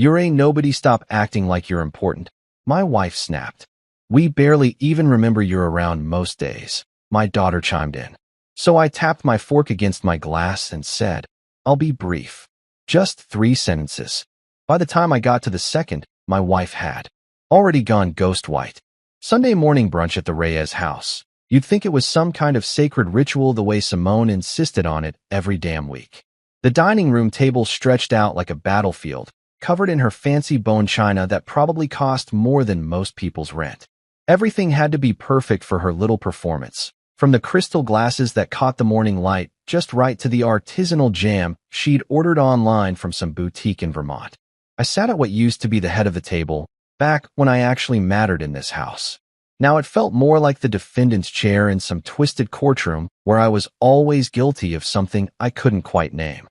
"You ain't nobody, stop acting like you're important," my wife snapped. "We barely even remember you're around most days," my daughter chimed in. So I tapped my fork against my glass and said, "I'll be brief. Just 3 sentences." By the time I got to the second, my wife had already gone ghost white. Sunday morning brunch at the Reyes house. You'd think it was some kind of sacred ritual the way Simone insisted on it every damn week. The dining room table stretched out like a battlefield, covered in her fancy bone china that probably cost more than most people's rent. Everything had to be perfect for her little performance, from the crystal glasses that caught the morning light just right to the artisanal jam she'd ordered online from some boutique in Vermont. I sat at what used to be the head of the table, back when I actually mattered in this house. Now it felt more like the defendant's chair in some twisted courtroom where I was always guilty of something I couldn't quite name.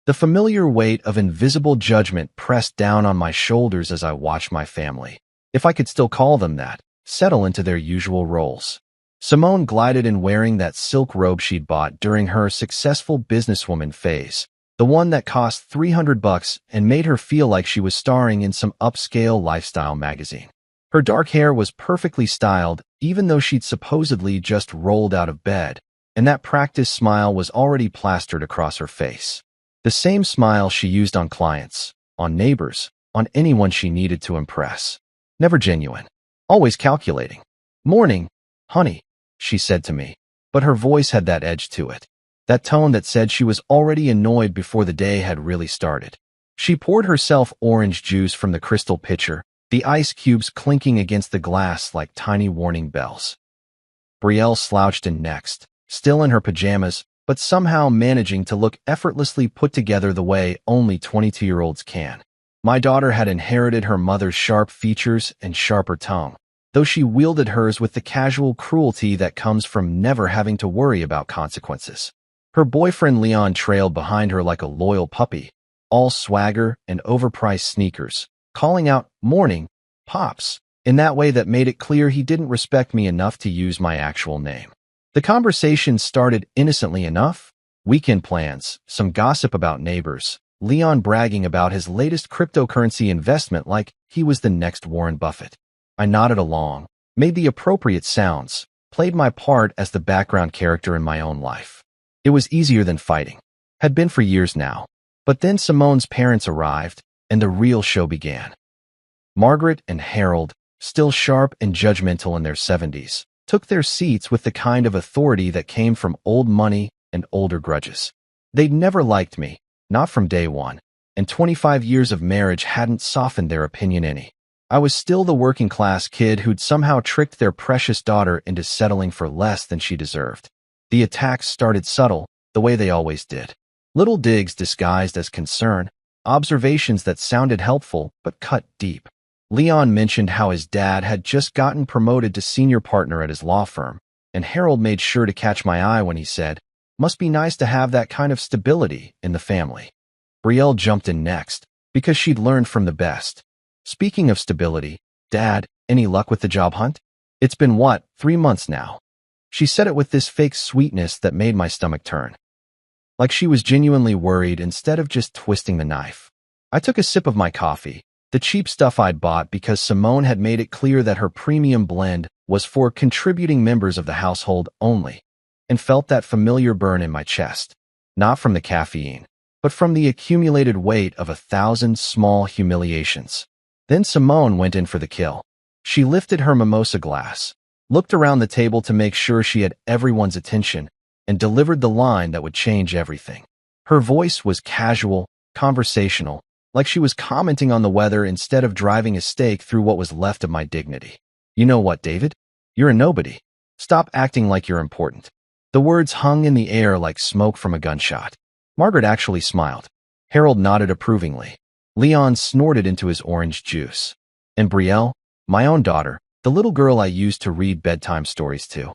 The familiar weight of invisible judgment pressed down on my shoulders as I watched my family, if I could still call them that, settle into their usual roles. Simone glided in wearing that silk robe she'd bought during her successful businesswoman phase, the one that cost $300 and made her feel like she was starring in some upscale lifestyle magazine. Her dark hair was perfectly styled, even though she'd supposedly just rolled out of bed, and that practiced smile was already plastered across her face. The same smile she used on clients, on neighbors, on anyone she needed to impress. Never genuine. Always calculating. "Morning, honey," she said to me, but her voice had that edge to it. That tone that said she was already annoyed before the day had really started. She poured herself orange juice from the crystal pitcher, the ice cubes clinking against the glass like tiny warning bells. Brielle slouched in next, still in her pajamas, but somehow managing to look effortlessly put together the way only 22-year-olds can. My daughter had inherited her mother's sharp features and sharper tongue, though she wielded hers with the casual cruelty that comes from never having to worry about consequences. Her boyfriend Leon trailed behind her like a loyal puppy, all swagger and overpriced sneakers, calling out, "Morning, Pops," in that way that made it clear he didn't respect me enough to use my actual name. The conversation started innocently enough. Weekend plans, some gossip about neighbors, Leon bragging about his latest cryptocurrency investment like he was the next Warren Buffett. I nodded along, made the appropriate sounds, played my part as the background character in my own life. It was easier than fighting. Had been for years now. But then Simone's parents arrived, and the real show began. Margaret and Harold, still sharp and judgmental in their 70s, took their seats with the kind of authority that came from old money and older grudges. They'd never liked me, not from day one, and 25 years of marriage hadn't softened their opinion any. I was still the working-class kid who'd somehow tricked their precious daughter into settling for less than she deserved. The attacks started subtle, the way they always did. Little digs disguised as concern, observations that sounded helpful but cut deep. Leon mentioned how his dad had just gotten promoted to senior partner at his law firm, and Harold made sure to catch my eye when he said, "Must be nice to have that kind of stability in the family." Brielle jumped in next, because she'd learned from the best. "Speaking of stability, Dad, any luck with the job hunt? It's been, 3 months now." She said it with this fake sweetness that made my stomach turn. Like she was genuinely worried instead of just twisting the knife. I took a sip of my coffee, the cheap stuff I'd bought because Simone had made it clear that her premium blend was for contributing members of the household only, and felt that familiar burn in my chest, not from the caffeine, but from the accumulated weight of 1,000 small humiliations. Then Simone went in for the kill. She lifted her mimosa glass, looked around the table to make sure she had everyone's attention, and delivered the line that would change everything. Her voice was casual, conversational, like she was commenting on the weather instead of driving a stake through what was left of my dignity. "You know what, David? You're a nobody. Stop acting like you're important." The words hung in the air like smoke from a gunshot. Margaret actually smiled. Harold nodded approvingly. Leon snorted into his orange juice. And Brielle, my own daughter, the little girl I used to read bedtime stories to,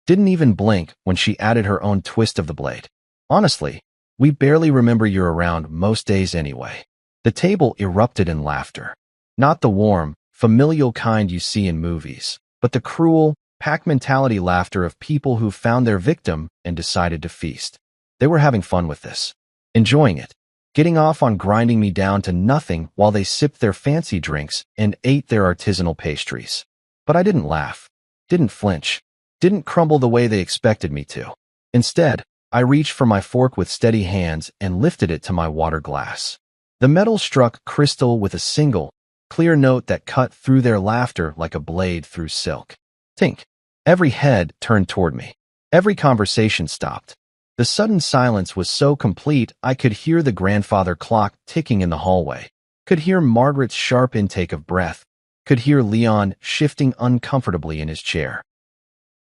didn't even blink when she added her own twist of the blade. "Honestly, we barely remember you're around most days anyway." The table erupted in laughter. Not the warm, familial kind you see in movies, but the cruel, pack-mentality laughter of people who found their victim and decided to feast. They were having fun with this. Enjoying it. getting off on grinding me down to nothing while they sipped their fancy drinks and ate their artisanal pastries. But I didn't laugh, didn't flinch, didn't crumble the way they expected me to. Instead, I reached for my fork with steady hands and lifted it to my water glass. The metal struck crystal with a single, clear note that cut through their laughter like a blade through silk. Tink. Every head turned toward me. Every conversation stopped. The sudden silence was so complete I could hear the grandfather clock ticking in the hallway, could hear Margaret's sharp intake of breath, could hear Leon shifting uncomfortably in his chair.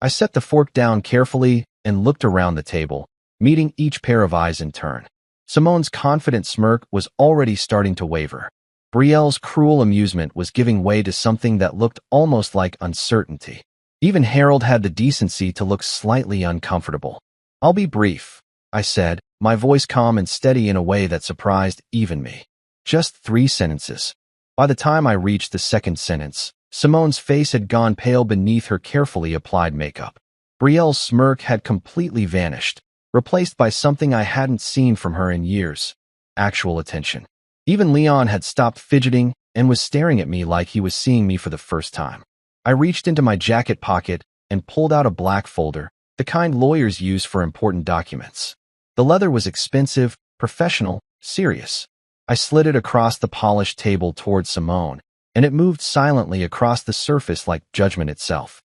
I set the fork down carefully and looked around the table, meeting each pair of eyes in turn. Simone's confident smirk was already starting to waver. Brielle's cruel amusement was giving way to something that looked almost like uncertainty. Even Harold had the decency to look slightly uncomfortable. "I'll be brief," I said, my voice calm and steady in a way that surprised even me. "Just 3 sentences." By the time I reached the second sentence, Simone's face had gone pale beneath her carefully applied makeup. Brielle's smirk had completely vanished, replaced by something I hadn't seen from her in years: actual attention. Even Leon had stopped fidgeting and was staring at me like he was seeing me for the first time. I reached into my jacket pocket and pulled out a black folder, the kind lawyers use for important documents. The leather was expensive, professional, serious. I slid it across the polished table toward Simone, and it moved silently across the surface like judgment itself.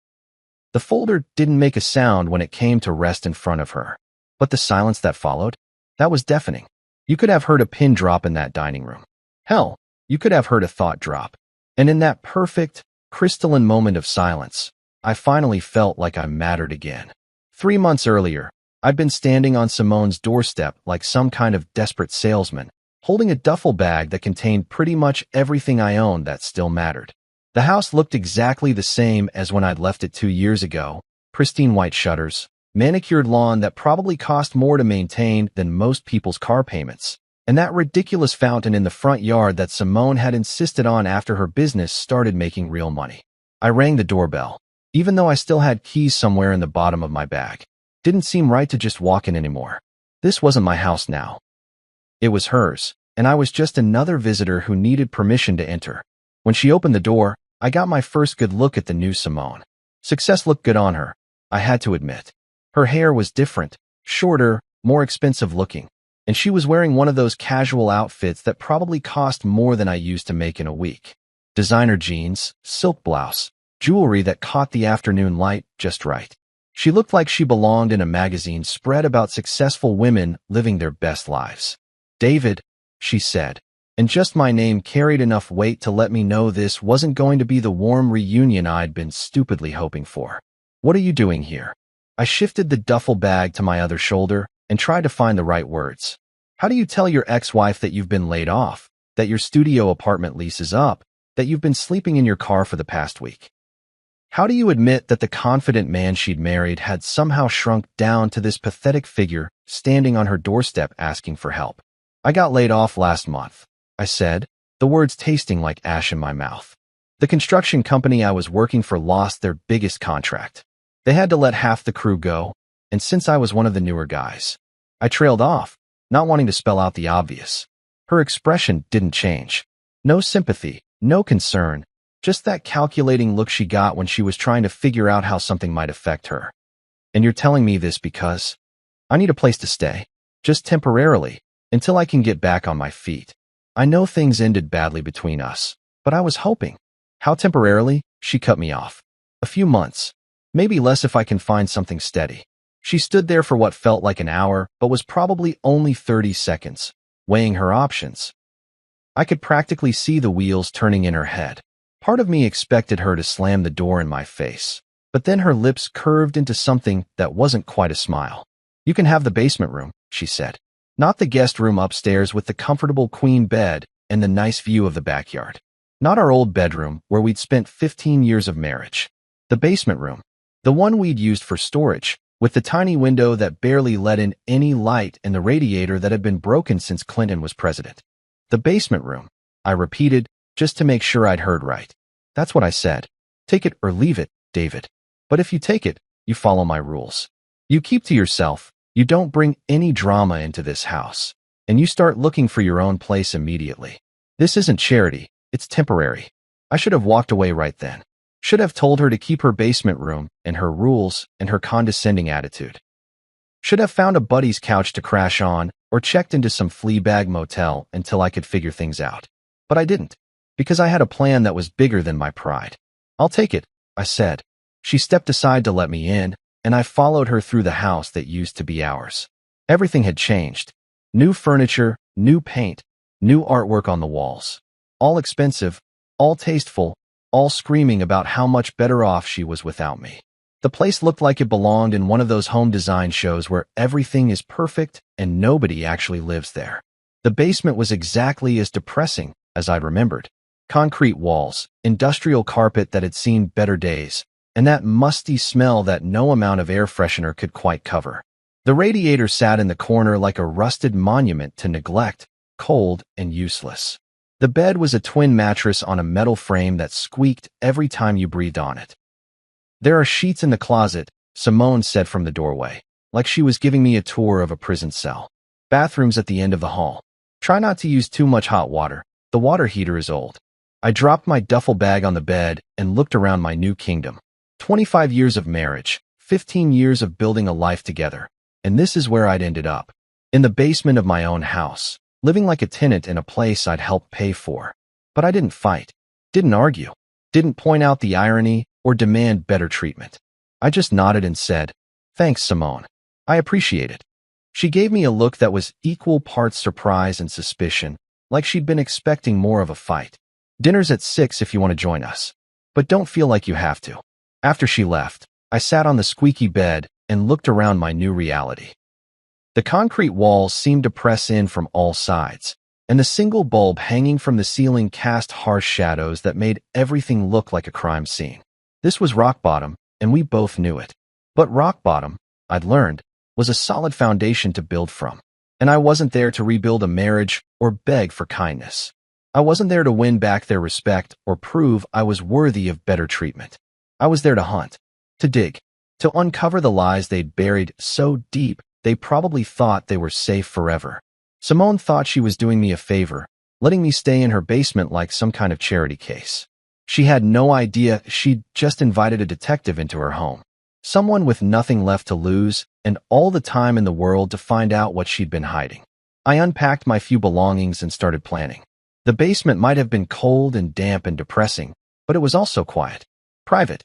The folder didn't make a sound when it came to rest in front of her, but the silence that followed, that was deafening. You could have heard a pin drop in that dining room. Hell, you could have heard a thought drop. And in that perfect, crystalline moment of silence, I finally felt like I mattered again. 3 months earlier, I'd been standing on Simone's doorstep like some kind of desperate salesman, holding a duffel bag that contained pretty much everything I owned that still mattered. The house looked exactly the same as when I'd left it 2 years ago: pristine white shutters, manicured lawn that probably cost more to maintain than most people's car payments, and that ridiculous fountain in the front yard that Simone had insisted on after her business started making real money. I rang the doorbell, even though I still had keys somewhere in the bottom of my bag. Didn't seem right to just walk in anymore. This wasn't my house now. It was hers, and I was just another visitor who needed permission to enter. When she opened the door, I got my first good look at the new Simone. Success looked good on her, I had to admit. Her hair was different, shorter, more expensive looking, and she was wearing one of those casual outfits that probably cost more than I used to make in a week. Designer jeans, silk blouse, jewelry that caught the afternoon light just right. She looked like she belonged in a magazine spread about successful women living their best lives. "David," she said, and just my name carried enough weight to let me know this wasn't going to be the warm reunion I'd been stupidly hoping for. "What are you doing here?" I shifted the duffel bag to my other shoulder and tried to find the right words. "How do you tell your ex-wife that you've been laid off, that your studio apartment lease is up, that you've been sleeping in your car for the past week? How do you admit that the confident man she'd married had somehow shrunk down to this pathetic figure standing on her doorstep asking for help?" "I got laid off last month," I said, the words tasting like ash in my mouth. "The construction company I was working for lost their biggest contract. They had to let half the crew go, and since I was one of the newer guys, I trailed off, not wanting to spell out the obvious." Her expression didn't change. No sympathy, no concern, just that calculating look she got when she was trying to figure out how something might affect her. "And you're telling me this because I need a place to stay, just temporarily, until I can get back on my feet. I know things ended badly between us, but I was hoping." "How temporarily?" She cut me off. "A few months. Maybe less if I can find something steady." She stood there for what felt like an hour, but was probably only 30 seconds, weighing her options. I could practically see the wheels turning in her head. Part of me expected her to slam the door in my face, but then her lips curved into something that wasn't quite a smile. "You can have the basement room," she said. "Not the guest room upstairs with the comfortable queen bed and the nice view of the backyard. Not our old bedroom where we'd spent 15 years of marriage. The basement room. The one we'd used for storage, with the tiny window that barely let in any light and the radiator that had been broken since Clinton was president. The basement room," I repeated, just to make sure I'd heard right. "That's what I said. Take it or leave it, David. But if you take it, you follow my rules. You keep to yourself. You don't bring any drama into this house." and you start looking for your own place immediately. This isn't charity, it's temporary. I should have walked away right then. Should have told her to keep her basement room and her rules and her condescending attitude. Should have found a buddy's couch to crash on or checked into some Fleabag motel until I could figure things out. But I didn't, because I had a plan that was bigger than my pride. I'll take it, I said. She stepped aside to let me in, and I followed her through the house that used to be ours. Everything had changed. New furniture, new paint, new artwork on the walls. All expensive, all tasteful, all screaming about how much better off she was without me. The place looked like it belonged in one of those home design shows where everything is perfect and nobody actually lives there. The basement was exactly as depressing as I'd remembered. Concrete walls, industrial carpet that had seen better days, and that musty smell that no amount of air freshener could quite cover. The radiator sat in the corner like a rusted monument to neglect, cold and useless. The bed was a twin mattress on a metal frame that squeaked every time you breathed on it. There are sheets in the closet, Simone said from the doorway, like she was giving me a tour of a prison cell. Bathrooms at the end of the hall. Try not to use too much hot water. The water heater is old. I dropped my duffel bag on the bed and looked around my new kingdom. 25 years of marriage, 15 years of building a life together. And this is where I'd ended up. In the basement of my own house, living like a tenant in a place I'd helped pay for. But I didn't fight, didn't argue, didn't point out the irony or demand better treatment. I just nodded and said, "Thanks, Simone. I appreciate it." She gave me a look that was equal parts surprise and suspicion, like she'd been expecting more of a fight. "Dinner's at 6 if you want to join us. But don't feel like you have to." After she left, I sat on the squeaky bed and looked around my new reality. The concrete walls seemed to press in from all sides, and the single bulb hanging from the ceiling cast harsh shadows that made everything look like a crime scene. This was rock bottom, and we both knew it. But rock bottom, I'd learned, was a solid foundation to build from. And I wasn't there to rebuild a marriage or beg for kindness. I wasn't there to win back their respect or prove I was worthy of better treatment. I was there to hunt, to dig, to uncover the lies they'd buried so deep they probably thought they were safe forever. Simone thought she was doing me a favor, letting me stay in her basement like some kind of charity case. She had no idea she'd just invited a detective into her home. Someone with nothing left to lose and all the time in the world to find out what she'd been hiding. I unpacked my few belongings and started planning. The basement might have been cold and damp and depressing, but it was also quiet, private.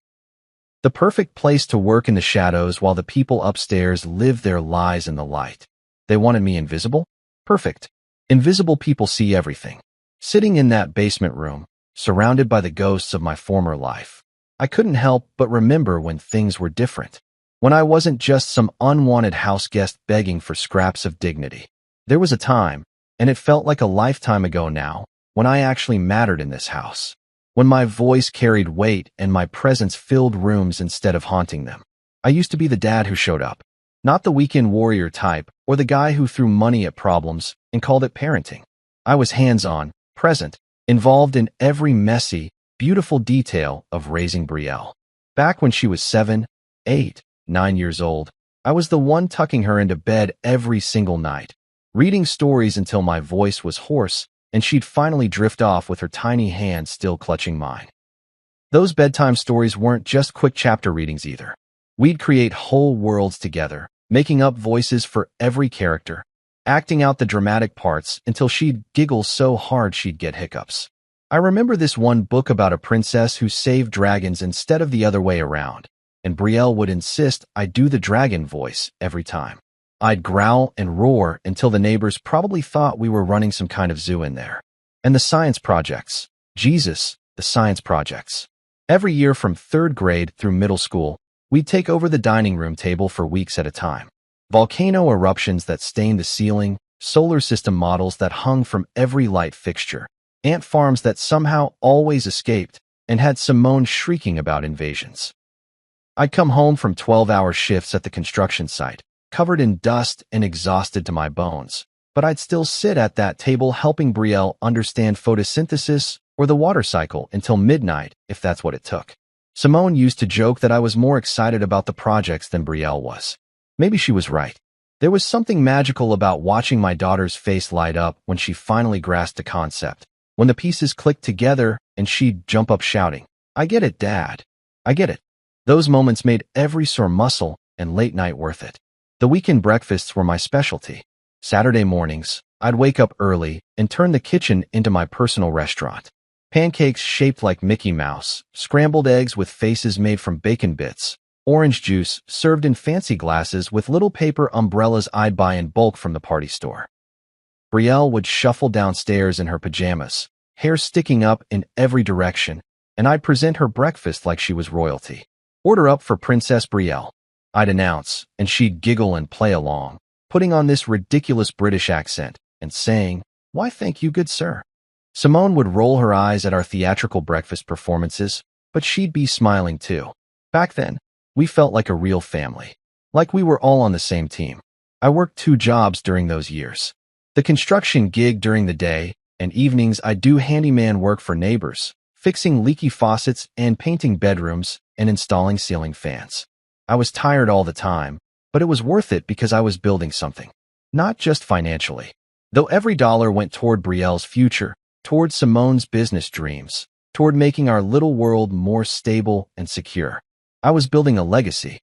The perfect place to work in the shadows while the people upstairs lived their lies in the light. They wanted me invisible? Perfect. Invisible people see everything. Sitting in that basement room, surrounded by the ghosts of my former life, I couldn't help but remember when things were different. When I wasn't just some unwanted house guest begging for scraps of dignity. There was a time, and it felt like a lifetime ago now, when I actually mattered in this house. When my voice carried weight and my presence filled rooms instead of haunting them. I used to be the dad who showed up, not the weekend warrior type or the guy who threw money at problems and called it parenting. I was hands-on, present, involved in every messy, beautiful detail of raising Brielle. Back when she was 7, 8, 9 years old, I was the one tucking her into bed every single night, reading stories until my voice was hoarse and she'd finally drift off with her tiny hand still clutching mine. Those bedtime stories weren't just quick chapter readings either. We'd create whole worlds together, making up voices for every character, acting out the dramatic parts until she'd giggle so hard she'd get hiccups. I remember this one book about a princess who saved dragons instead of the other way around, and Brielle would insist I do the dragon voice every time. I'd growl and roar until the neighbors probably thought we were running some kind of zoo in there. And the science projects. Jesus, the science projects. Every year from 3rd grade through middle school, we'd take over the dining room table for weeks at a time. Volcano eruptions that stained the ceiling, solar system models that hung from every light fixture, ant farms that somehow always escaped, and had Simone shrieking about invasions. I'd come home from 12-hour shifts at the construction site, covered in dust and exhausted to my bones, but I'd still sit at that table helping Brielle understand photosynthesis or the water cycle until midnight, if that's what it took. Simone used to joke that I was more excited about the projects than Brielle was. Maybe she was right. There was something magical about watching my daughter's face light up when she finally grasped the concept. When the pieces clicked together and she'd jump up shouting, "I get it, Dad. I get it." Those moments made every sore muscle and late night worth it. The weekend breakfasts were my specialty. Saturday mornings, I'd wake up early and turn the kitchen into my personal restaurant. Pancakes shaped like Mickey Mouse, scrambled eggs with faces made from bacon bits, orange juice served in fancy glasses with little paper umbrellas I'd buy in bulk from the party store. Brielle would shuffle downstairs in her pajamas, hair sticking up in every direction, and I'd present her breakfast like she was royalty. "Order up for Princess Brielle," I'd announce, and she'd giggle and play along, putting on this ridiculous British accent and saying, "Why, thank you, good sir." Simone would roll her eyes at our theatrical breakfast performances, but she'd be smiling too. Back then, we felt like a real family, like we were all on the same team. I worked 2 jobs during those years. The construction gig during the day, and evenings I'd do handyman work for neighbors, fixing leaky faucets and painting bedrooms and installing ceiling fans. I was tired all the time, but it was worth it because I was building something, not just financially. Though every dollar went toward Brielle's future, toward Simone's business dreams, toward making our little world more stable and secure. I was building a legacy.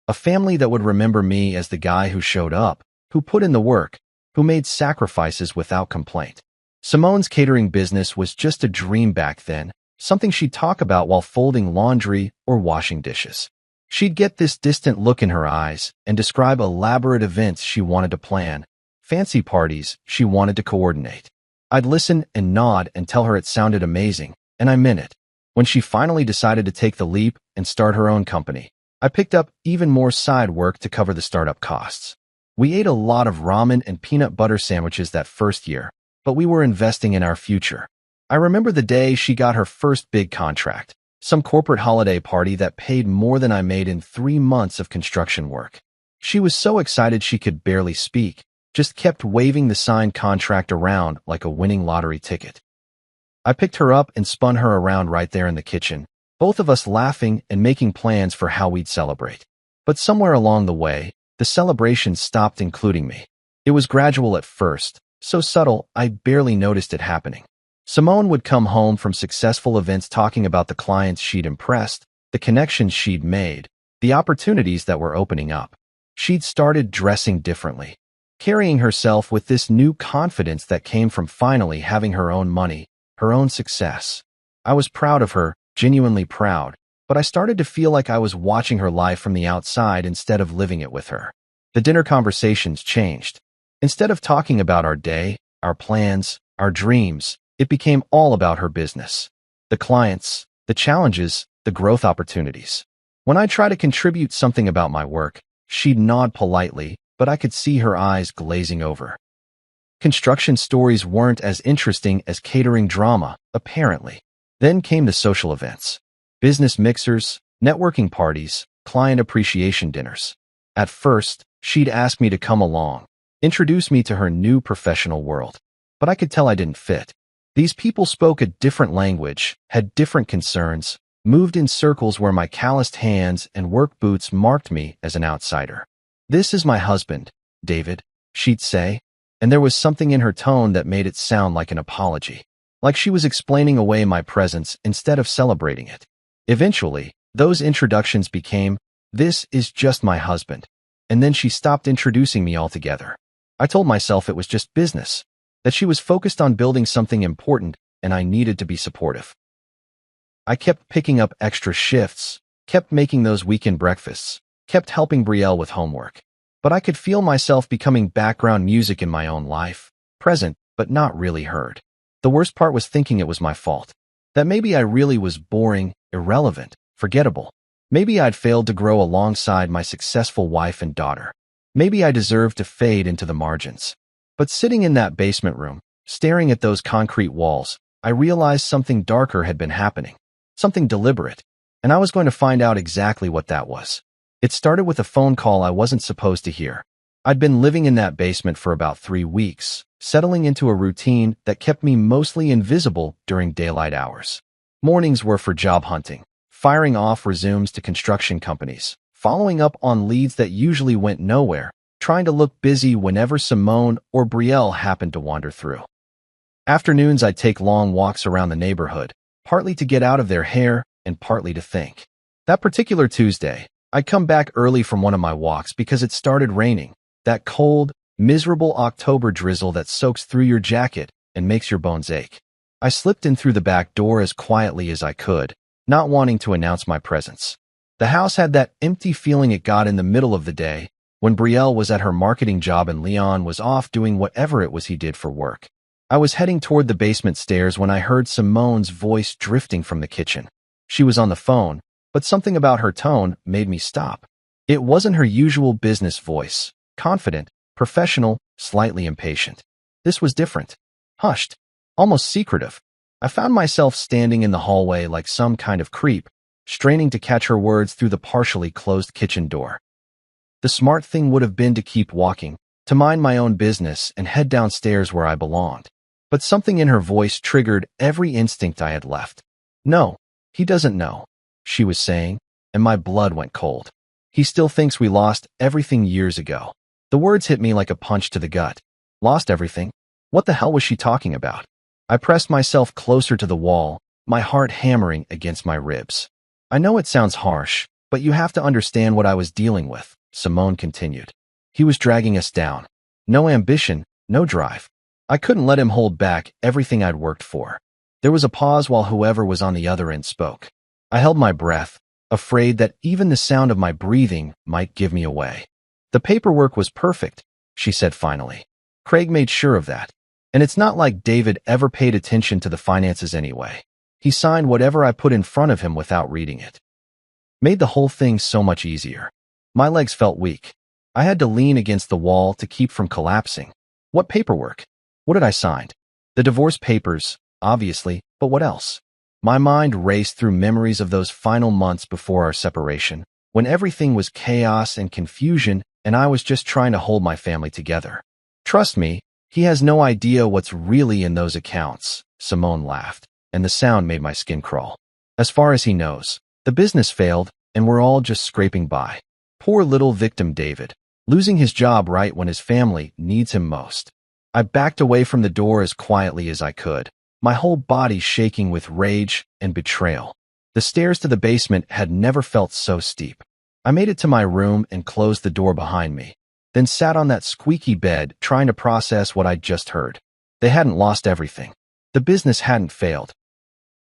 A family that would remember me as the guy who showed up, who put in the work, who made sacrifices without complaint. Simone's catering business was just a dream back then, something she'd talk about while folding laundry or washing dishes. She'd get this distant look in her eyes and describe elaborate events she wanted to plan, fancy parties she wanted to coordinate. I'd listen and nod and tell her it sounded amazing, and I meant it. When she finally decided to take the leap and start her own company, I picked up even more side work to cover the startup costs. We ate a lot of ramen and peanut butter sandwiches that first year, but we were investing in our future. I remember the day she got her first big contract, some corporate holiday party that paid more than I made in 3 months of construction work. She was so excited she could barely speak, just kept waving the signed contract around like a winning lottery ticket. I picked her up and spun her around right there in the kitchen, both of us laughing and making plans for how we'd celebrate. But somewhere along the way, the celebration stopped including me. It was gradual at first, so subtle I barely noticed it happening. Simone would come home from successful events talking about the clients she'd impressed, the connections she'd made, the opportunities that were opening up. She'd started dressing differently, carrying herself with this new confidence that came from finally having her own money, her own success. I was proud of her, genuinely proud, but I started to feel like I was watching her life from the outside instead of living it with her. The dinner conversations changed. Instead of talking about our day, our plans, our dreams, it became all about her business. The clients, the challenges, the growth opportunities. When I tried to contribute something about my work, she'd nod politely, but I could see her eyes glazing over. Construction stories weren't as interesting as catering drama, apparently. Then came the social events. Business mixers, networking parties, client appreciation dinners. At first, she'd ask me to come along, introduce me to her new professional world. But I could tell I didn't fit. These people spoke a different language, had different concerns, moved in circles where my calloused hands and work boots marked me as an outsider. "This is my husband, David," she'd say, and there was something in her tone that made it sound like an apology, like she was explaining away my presence instead of celebrating it. Eventually, those introductions became, "This is just my husband," and then she stopped introducing me altogether. I told myself it was just business, that she was focused on building something important and I needed to be supportive. I kept picking up extra shifts, kept making those weekend breakfasts, kept helping Brielle with homework. But I could feel myself becoming background music in my own life, present but not really heard. The worst part was thinking it was my fault, that maybe I really was boring, irrelevant, forgettable. Maybe I'd failed to grow alongside my successful wife and daughter. Maybe I deserved to fade into the margins. But sitting in that basement room, staring at those concrete walls, I realized something darker had been happening, something deliberate, and I was going to find out exactly what that was. It started with a phone call I wasn't supposed to hear. I'd been living in that basement for about 3 weeks, settling into a routine that kept me mostly invisible during daylight hours. Mornings were for job hunting, firing off resumes to construction companies, following up on leads that usually went nowhere, trying to look busy whenever Simone or Brielle happened to wander through. Afternoons, I'd take long walks around the neighborhood, partly to get out of their hair and partly to think. That particular Tuesday, I'd come back early from one of my walks because it started raining, that cold, miserable October drizzle that soaks through your jacket and makes your bones ache. I slipped in through the back door as quietly as I could, not wanting to announce my presence. The house had that empty feeling it got in the middle of the day, when Brielle was at her marketing job and Leon was off doing whatever it was he did for work. I was heading toward the basement stairs when I heard Simone's voice drifting from the kitchen. She was on the phone, but something about her tone made me stop. It wasn't her usual business voice, confident, professional, slightly impatient. This was different. Hushed, almost secretive. I found myself standing in the hallway like some kind of creep, straining to catch her words through the partially closed kitchen door. The smart thing would have been to keep walking, to mind my own business and head downstairs where I belonged. But something in her voice triggered every instinct I had left. "No, he doesn't know," she was saying, and my blood went cold. "He still thinks we lost everything years ago." The words hit me like a punch to the gut. Lost everything? What the hell was she talking about? I pressed myself closer to the wall, my heart hammering against my ribs. "I know it sounds harsh, but you have to understand what I was dealing with," Simone continued. "He was dragging us down. No ambition, no drive. I couldn't let him hold back everything I'd worked for." There was a pause while whoever was on the other end spoke. I held my breath, afraid that even the sound of my breathing might give me away. "The paperwork was perfect," she said finally. "Craig made sure of that. And it's not like David ever paid attention to the finances anyway. He signed whatever I put in front of him without reading it. Made the whole thing so much easier." My legs felt weak. I had to lean against the wall to keep from collapsing. What paperwork? What had I signed? The divorce papers, obviously, but what else? My mind raced through memories of those final months before our separation, when everything was chaos and confusion and I was just trying to hold my family together. "Trust me, he has no idea what's really in those accounts," Simone laughed, and the sound made my skin crawl. "As far as he knows, the business failed and we're all just scraping by. Poor little victim David, losing his job right when his family needs him most." I backed away from the door as quietly as I could, my whole body shaking with rage and betrayal. The stairs to the basement had never felt so steep. I made it to my room and closed the door behind me, then sat on that squeaky bed trying to process what I'd just heard. They hadn't lost everything. The business hadn't failed.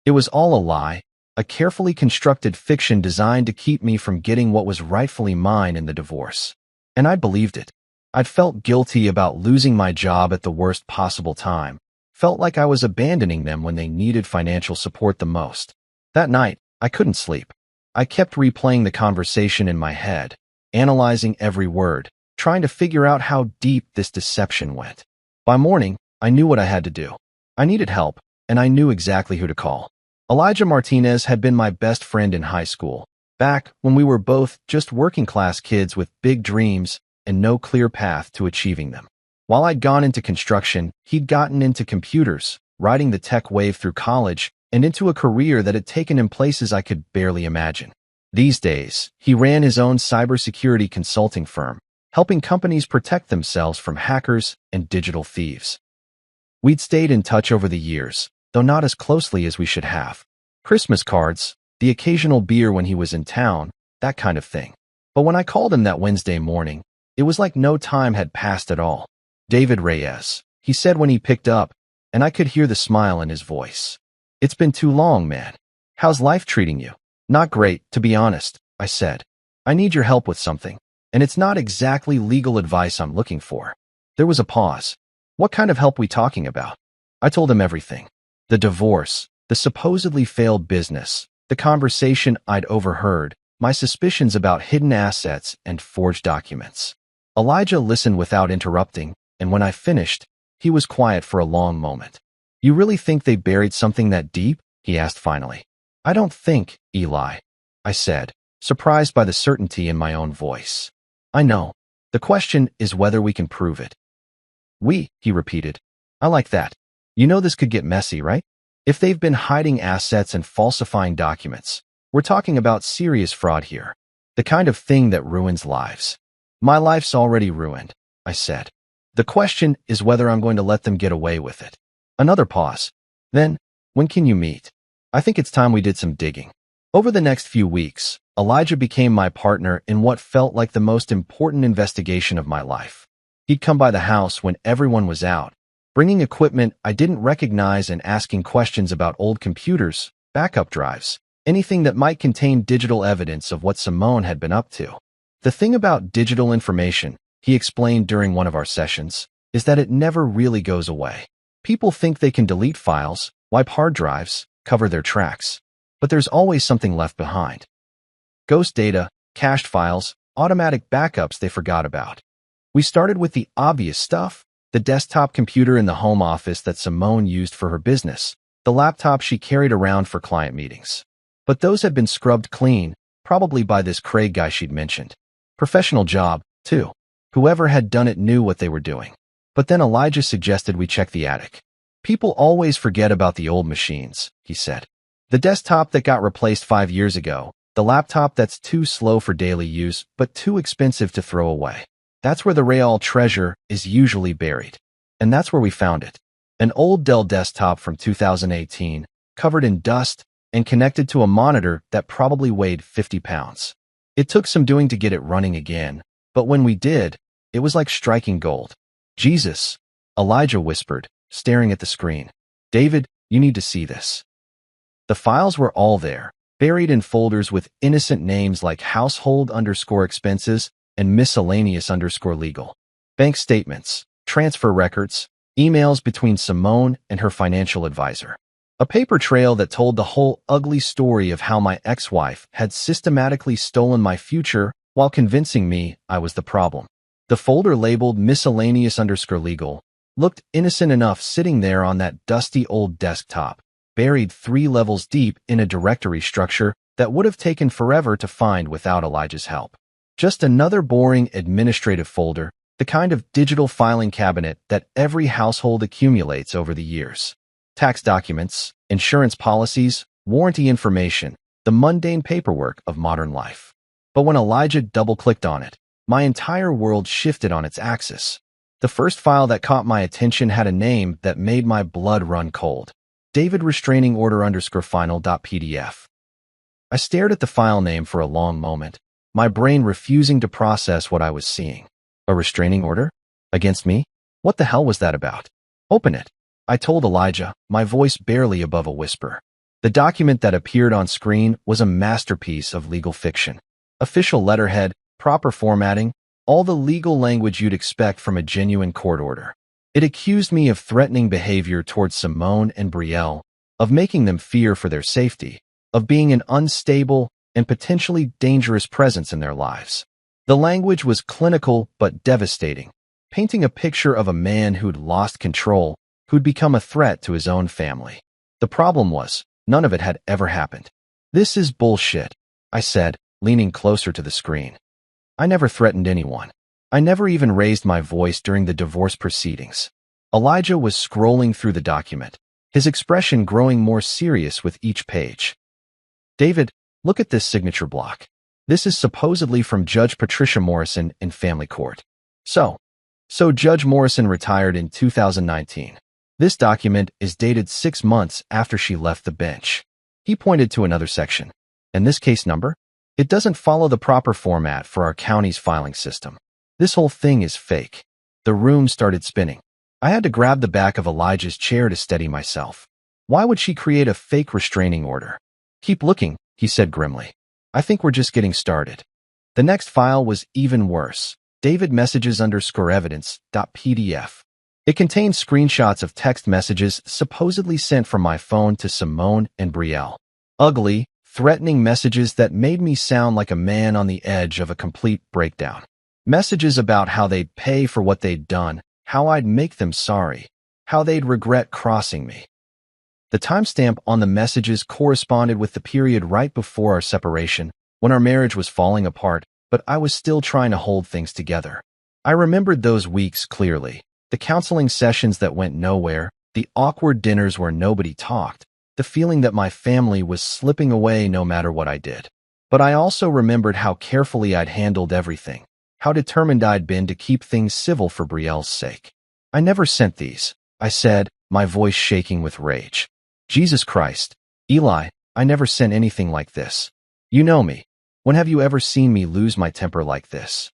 It was all a lie, a carefully constructed fiction designed to keep me from getting what was rightfully mine in the divorce. And I believed it. I'd felt guilty about losing my job at the worst possible time, felt like I was abandoning them when they needed financial support the most. That night, I couldn't sleep. I kept replaying the conversation in my head, analyzing every word, trying to figure out how deep this deception went. By morning, I knew what I had to do. I needed help, and I knew exactly who to call. Elijah Martinez had been my best friend in high school, back when we were both just working-class kids with big dreams and no clear path to achieving them. While I'd gone into construction, he'd gotten into computers, riding the tech wave through college, and into a career that had taken him places I could barely imagine. These days, he ran his own cybersecurity consulting firm, helping companies protect themselves from hackers and digital thieves. We'd stayed in touch over the years, though not as closely as we should have. Christmas cards, the occasional beer when he was in town, that kind of thing. But when I called him that Wednesday morning, it was like no time had passed at all. "David Reyes," he said when he picked up, and I could hear the smile in his voice. "It's been too long, man. How's life treating you?" "Not great, to be honest," I said. "I need your help with something, and it's not exactly legal advice I'm looking for." There was a pause. "What kind of help we talking about?" I told him everything. The divorce, the supposedly failed business, the conversation I'd overheard, my suspicions about hidden assets and forged documents. Elijah listened without interrupting, and when I finished, he was quiet for a long moment. "You really think they buried something that deep?" he asked finally. "I don't think, Eli," I said, surprised by the certainty in my own voice. "I know. The question is whether we can prove it." He repeated. "I like that. You know this could get messy, right? If they've been hiding assets and falsifying documents, we're talking about serious fraud here. The kind of thing that ruins lives." My life's already ruined, I said. The question is whether I'm going to let them get away with it. Another pause. Then, when can you meet? I think it's time we did some digging. Over the next few weeks, Elijah became my partner in what felt like the most important investigation of my life. He'd come by the house when everyone was out, bringing equipment I didn't recognize and asking questions about old computers, backup drives, anything that might contain digital evidence of what Simone had been up to. The thing about digital information, he explained during one of our sessions, is that it never really goes away. People think they can delete files, wipe hard drives, cover their tracks, but there's always something left behind. Ghost data, cached files, automatic backups they forgot about. We started with the obvious stuff, the desktop computer in the home office that Simone used for her business, the laptop she carried around for client meetings. But those had been scrubbed clean, probably by this Craig guy she'd mentioned. Professional job, too. Whoever had done it knew what they were doing. But then Elijah suggested we check the attic. People always forget about the old machines, he said. The desktop that got replaced 5 years ago, the laptop that's too slow for daily use but too expensive to throw away. That's where the real treasure is usually buried. And that's where we found it. An old Dell desktop from 2018, covered in dust and connected to a monitor that probably weighed 50 pounds. It took some doing to get it running again, but when we did, it was like striking gold. Jesus, Elijah whispered, staring at the screen. David, you need to see this. The files were all there, buried in folders with innocent names like household_expenses and miscellaneous_legal. Bank statements, transfer records, emails between Simone and her financial advisor. A paper trail that told the whole ugly story of how my ex-wife had systematically stolen my future while convincing me I was the problem. The folder labeled miscellaneous_legal looked innocent enough sitting there on that dusty old desktop, buried 3 levels deep in a directory structure that would have taken forever to find without Elijah's help. Just another boring administrative folder, the kind of digital filing cabinet that every household accumulates over the years. Tax documents, insurance policies, warranty information, the mundane paperwork of modern life. But when Elijah double-clicked on it, my entire world shifted on its axis. The first file that caught my attention had a name that made my blood run cold. David Restraining Order_final.pdf. I stared at the file name for a long moment, my brain refusing to process what I was seeing. A restraining order? Against me? What the hell was that about? Open it, I told Elijah, my voice barely above a whisper. The document that appeared on screen was a masterpiece of legal fiction. Official letterhead, proper formatting, all the legal language you'd expect from a genuine court order. It accused me of threatening behavior towards Simone and Brielle, of making them fear for their safety, of being an unstable and potentially dangerous presence in their lives. The language was clinical but devastating, painting a picture of a man who'd lost control, who'd become a threat to his own family. The problem was, none of it had ever happened. This is bullshit, I said, leaning closer to the screen. I never threatened anyone. I never even raised my voice during the divorce proceedings. Elijah was scrolling through the document, his expression growing more serious with each page. David, look at this signature block. This is supposedly from Judge Patricia Morrison in family court. So Judge Morrison retired in 2019. This document is dated 6 months after she left the bench. He pointed to another section. And this case number? It doesn't follow the proper format for our county's filing system. This whole thing is fake. The room started spinning. I had to grab the back of Elijah's chair to steady myself. Why would she create a fake restraining order? Keep looking, he said grimly. I think we're just getting started. The next file was even worse. David Messages_evidence.pdf. It contained screenshots of text messages supposedly sent from my phone to Simone and Brielle. Ugly, threatening messages that made me sound like a man on the edge of a complete breakdown. Messages about how they'd pay for what they'd done, how I'd make them sorry, how they'd regret crossing me. The timestamp on the messages corresponded with the period right before our separation, when our marriage was falling apart, but I was still trying to hold things together. I remembered those weeks clearly, the counseling sessions that went nowhere, the awkward dinners where nobody talked, the feeling that my family was slipping away no matter what I did. But I also remembered how carefully I'd handled everything, how determined I'd been to keep things civil for Brielle's sake. "I never sent these," I said, my voice shaking with rage. "Jesus Christ, Eli, I never sent anything like this. You know me. When have you ever seen me lose my temper like this?"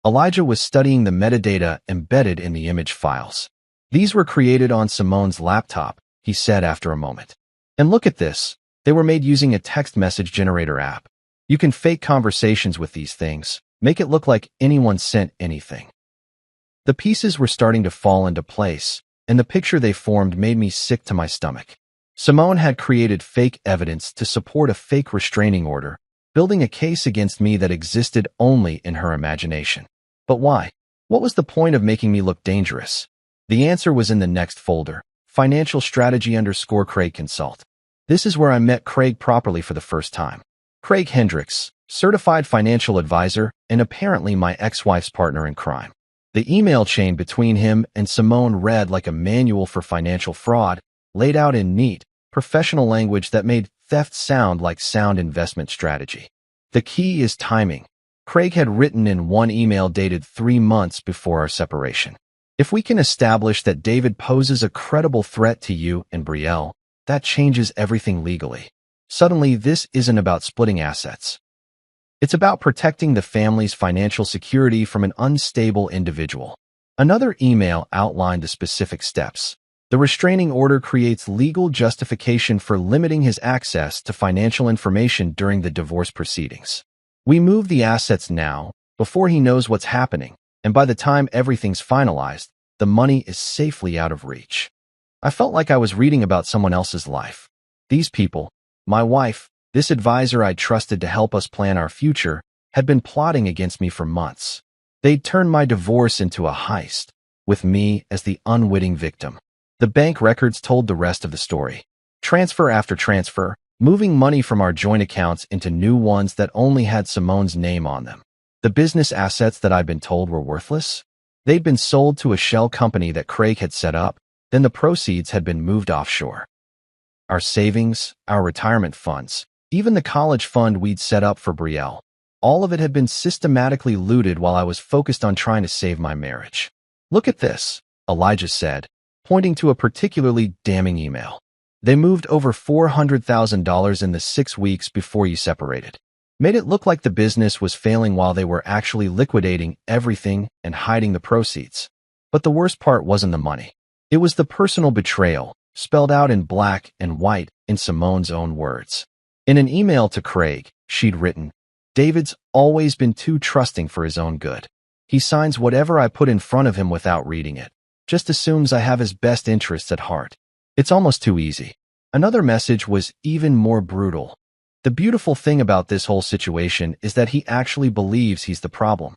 Elijah was studying the metadata embedded in the image files. "These were created on Simone's laptop," he said after a moment. "And look at this. They were made using a text message generator app. You can fake conversations with these things, make it look like anyone sent anything." The pieces were starting to fall into place, and the picture they formed made me sick to my stomach. Simone had created fake evidence to support a fake restraining order, building a case against me that existed only in her imagination. But why? What was the point of making me look dangerous? The answer was in the next folder, Financial Strategy _ Craig Consult. This is where I met Craig properly for the first time. Craig Hendricks, certified financial advisor and apparently my ex-wife's partner in crime. The email chain between him and Simone read like a manual for financial fraud, laid out in neat, professional language that made theft sound like sound investment strategy. The key is timing. Craig had written in one email dated 3 months before our separation. "If we can establish that David poses a credible threat to you and Brielle, that changes everything legally. Suddenly, this isn't about splitting assets. It's about protecting the family's financial security from an unstable individual." Another email outlined the specific steps. "The restraining order creates legal justification for limiting his access to financial information during the divorce proceedings. We move the assets now, before he knows what's happening, and by the time everything's finalized, the money is safely out of reach." I felt like I was reading about someone else's life. These people, my wife, this advisor I trusted to help us plan our future, had been plotting against me for months. They'd turned my divorce into a heist, with me as the unwitting victim. The bank records told the rest of the story. Transfer after transfer, moving money from our joint accounts into new ones that only had Simone's name on them. The business assets that I'd been told were worthless? They'd been sold to a shell company that Craig had set up, then the proceeds had been moved offshore. Our savings, our retirement funds, even the college fund we'd set up for Brielle, all of it had been systematically looted while I was focused on trying to save my marriage. "Look at this," Elijah said, pointing to a particularly damning email. "They moved over $400,000 in the 6 weeks before you separated. Made it look like the business was failing while they were actually liquidating everything and hiding the proceeds. But the worst part wasn't the money. It was the personal betrayal, spelled out in black and white in Simone's own words. In an email to Craig, she'd written, "David's always been too trusting for his own good. He signs whatever I put in front of him without reading it. Just assumes I have his best interests at heart. It's almost too easy." Another message was even more brutal. "The beautiful thing about this whole situation is that he actually believes he's the problem.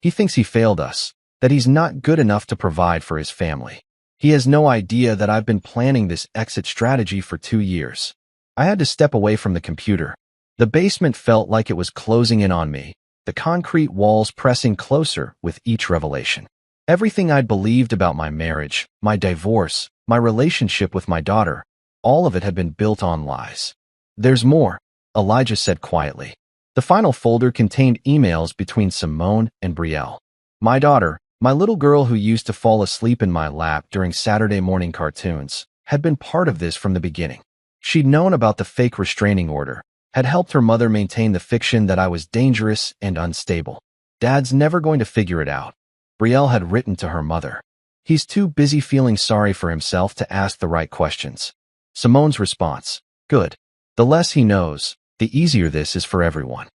He thinks he failed us, that he's not good enough to provide for his family. He has no idea that I've been planning this exit strategy for 2 years." I had to step away from the computer. The basement felt like it was closing in on me, the concrete walls pressing closer with each revelation. Everything I'd believed about my marriage, my divorce, my relationship with my daughter, all of it had been built on lies. "There's more," Elijah said quietly. The final folder contained emails between Simone and Brielle. My daughter, my little girl who used to fall asleep in my lap during Saturday morning cartoons, had been part of this from the beginning. She'd known about the fake restraining order, had helped her mother maintain the fiction that I was dangerous and unstable. "Dad's never going to figure it out," Brielle had written to her mother. "He's too busy feeling sorry for himself to ask the right questions." Simone's response, "Good. The less he knows, the easier this is for everyone.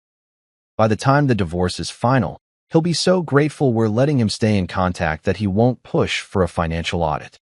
By the time the divorce is final, he'll be so grateful we're letting him stay in contact that he won't push for a financial audit."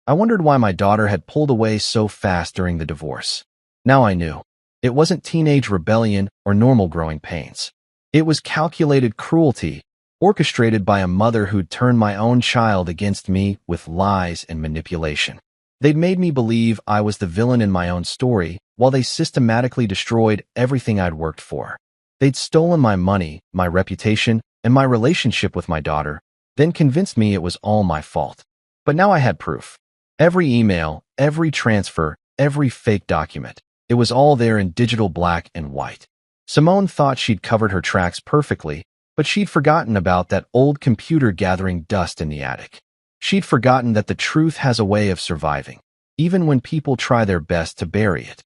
I wondered why my daughter had pulled away so fast during the divorce. Now I knew. It wasn't teenage rebellion or normal growing pains. It was calculated cruelty, orchestrated by a mother who'd turned my own child against me with lies and manipulation. They'd made me believe I was the villain in my own story, while they systematically destroyed everything I'd worked for. They'd stolen my money, my reputation, and my relationship with my daughter, then convinced me it was all my fault. But now I had proof. Every email, every transfer, every fake document. It was all there in digital black and white. Simone thought she'd covered her tracks perfectly, But she'd forgotten about that old computer gathering dust in the attic. She'd forgotten that the truth has a way of surviving, even when people try their best to bury it.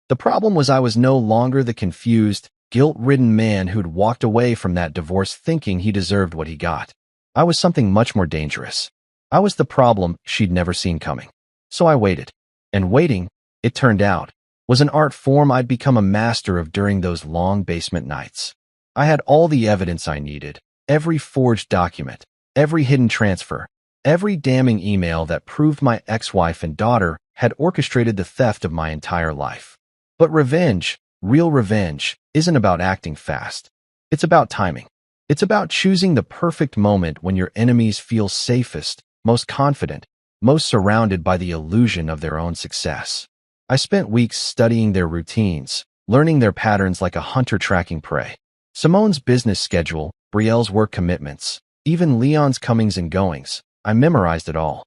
The problem was I was no longer the confused, guilt-ridden man who'd walked away from that divorce thinking he deserved what he got. I was something much more dangerous. I was the problem she'd never seen coming. So I waited. And waiting, it turned out, was an art form I'd become a master of during those long basement nights. I had all the evidence I needed, every forged document, every hidden transfer, every damning email that proved my ex-wife and daughter had orchestrated the theft of my entire life. But revenge, real revenge, isn't about acting fast. It's about timing. It's about choosing the perfect moment when your enemies feel safest, most confident, most surrounded by the illusion of their own success. I spent weeks studying their routines, learning their patterns like a hunter tracking prey. Simone's business schedule, Brielle's work commitments, even Leon's comings and goings. I memorized it all.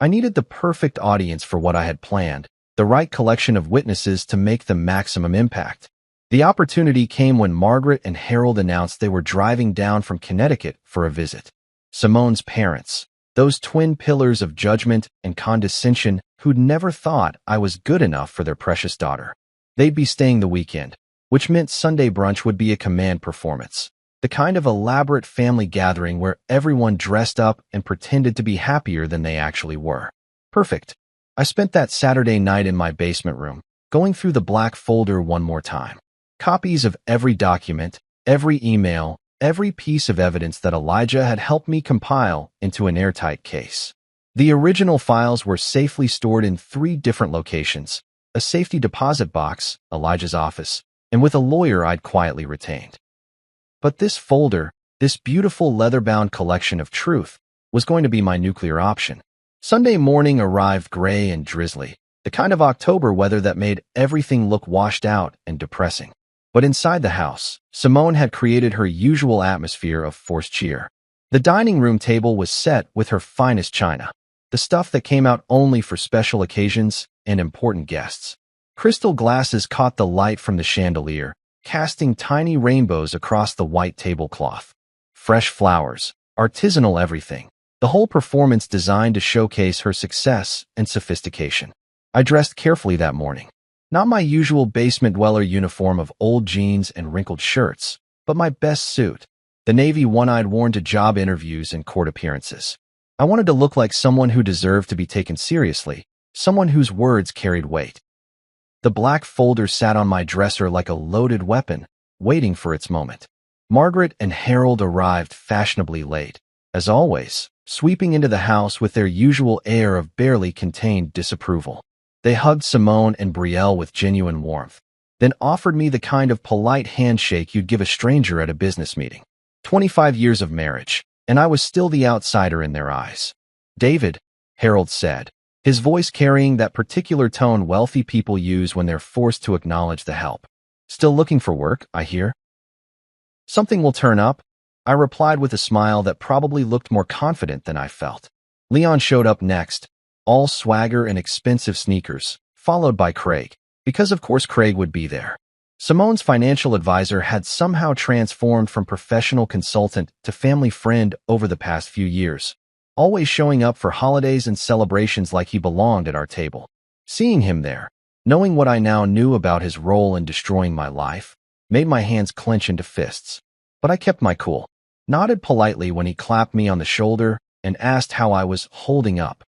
I needed the perfect audience for what I had planned, the right collection of witnesses to make the maximum impact. The opportunity came when Margaret and Harold announced they were driving down from Connecticut for a visit. Simone's parents, those twin pillars of judgment and condescension who'd never thought I was good enough for their precious daughter. They'd be staying the weekend, which meant Sunday brunch would be a command performance, the kind of elaborate family gathering where everyone dressed up and pretended to be happier than they actually were. Perfect. I spent that Saturday night in my basement room, going through the black folder one more time. Copies of every document, every email, every piece of evidence that Elijah had helped me compile into an airtight case. The original files were safely stored in 3 different locations: a safety deposit box, Elijah's office, and with a lawyer I'd quietly retained. But this folder, this beautiful leather-bound collection of truth, was going to be my nuclear option. Sunday morning arrived gray and drizzly, the kind of October weather that made everything look washed out and depressing. But inside the house, Simone had created her usual atmosphere of forced cheer. The dining room table was set with her finest china, the stuff that came out only for special occasions and important guests. Crystal glasses caught the light from the chandelier, casting tiny rainbows across the white tablecloth. Fresh flowers, artisanal everything. The whole performance designed to showcase her success and sophistication. I dressed carefully that morning. Not my usual basement dweller uniform of old jeans and wrinkled shirts, but my best suit, the navy one I'd worn to job interviews and court appearances. I wanted to look like someone who deserved to be taken seriously, someone whose words carried weight. The black folder sat on my dresser like a loaded weapon, waiting for its moment. Margaret and Harold arrived fashionably late, as always, sweeping into the house with their usual air of barely contained disapproval. They hugged Simone and Brielle with genuine warmth, then offered me the kind of polite handshake you'd give a stranger at a business meeting. 25 years of marriage, and I was still the outsider in their eyes. "David," Harold said, his voice carrying that particular tone wealthy people use when they're forced to acknowledge the help. "Still looking for work, I hear." "Something will turn up," I replied with a smile that probably looked more confident than I felt. Leon showed up next, all swagger and expensive sneakers, followed by Craig, because of course Craig would be there. Simone's financial advisor had somehow transformed from professional consultant to family friend over the past few years, always showing up for holidays and celebrations like he belonged at our table. Seeing him there, knowing what I now knew about his role in destroying my life, made my hands clench into fists. But I kept my cool, nodded politely when he clapped me on the shoulder and asked how I was holding up,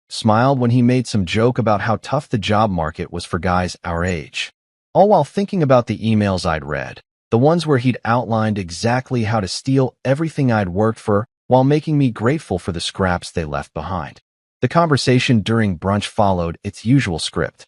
smiled when he made some joke about how tough the job market was for guys our age, all while thinking about the emails I'd read, the ones where he'd outlined exactly how to steal everything I'd worked for while making me grateful for the scraps they left behind. The conversation during brunch followed its usual script.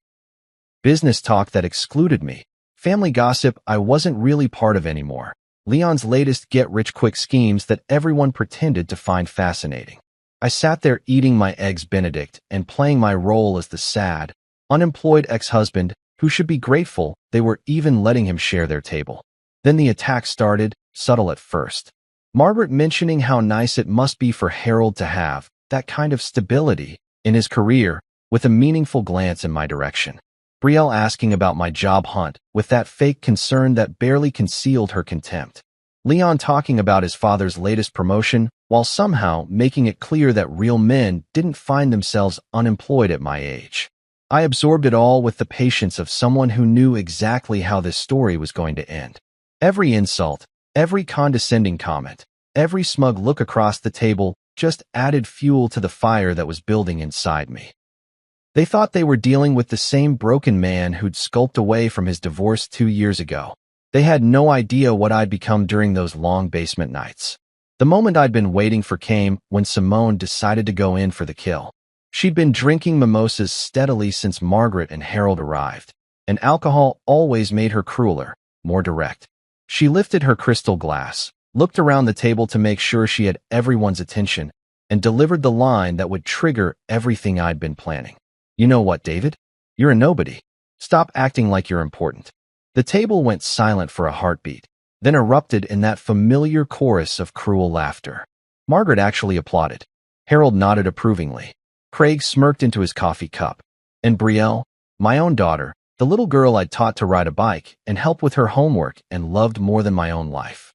Business talk that excluded me, family gossip I wasn't really part of anymore, Leon's latest get-rich-quick schemes that everyone pretended to find fascinating. I sat there eating my eggs Benedict and playing my role as the sad, unemployed ex-husband who should be grateful they were even letting him share their table. Then the attack started, subtle at first. Margaret mentioning how nice it must be for Harold to have that kind of stability in his career, with a meaningful glance in my direction. Brielle asking about my job hunt with that fake concern that barely concealed her contempt. Leon talking about his father's latest promotion, while somehow making it clear that real men didn't find themselves unemployed at my age. I absorbed it all with the patience of someone who knew exactly how this story was going to end. Every insult, every condescending comment, every smug look across the table just added fuel to the fire that was building inside me. They thought they were dealing with the same broken man who'd skulked away from his divorce 2 years ago. They had no idea what I'd become during those long basement nights. The moment I'd been waiting for came when Simone decided to go in for the kill. She'd been drinking mimosas steadily since Margaret and Harold arrived, and alcohol always made her crueler, more direct. She lifted her crystal glass, looked around the table to make sure she had everyone's attention, and delivered the line that would trigger everything I'd been planning. "You know what, David? You're a nobody. Stop acting like you're important." The table went silent for a heartbeat, then erupted in that familiar chorus of cruel laughter. Margaret actually applauded. Harold nodded approvingly. Craig smirked into his coffee cup. And Brielle, my own daughter, the little girl I'd taught to ride a bike and help with her homework and loved more than my own life,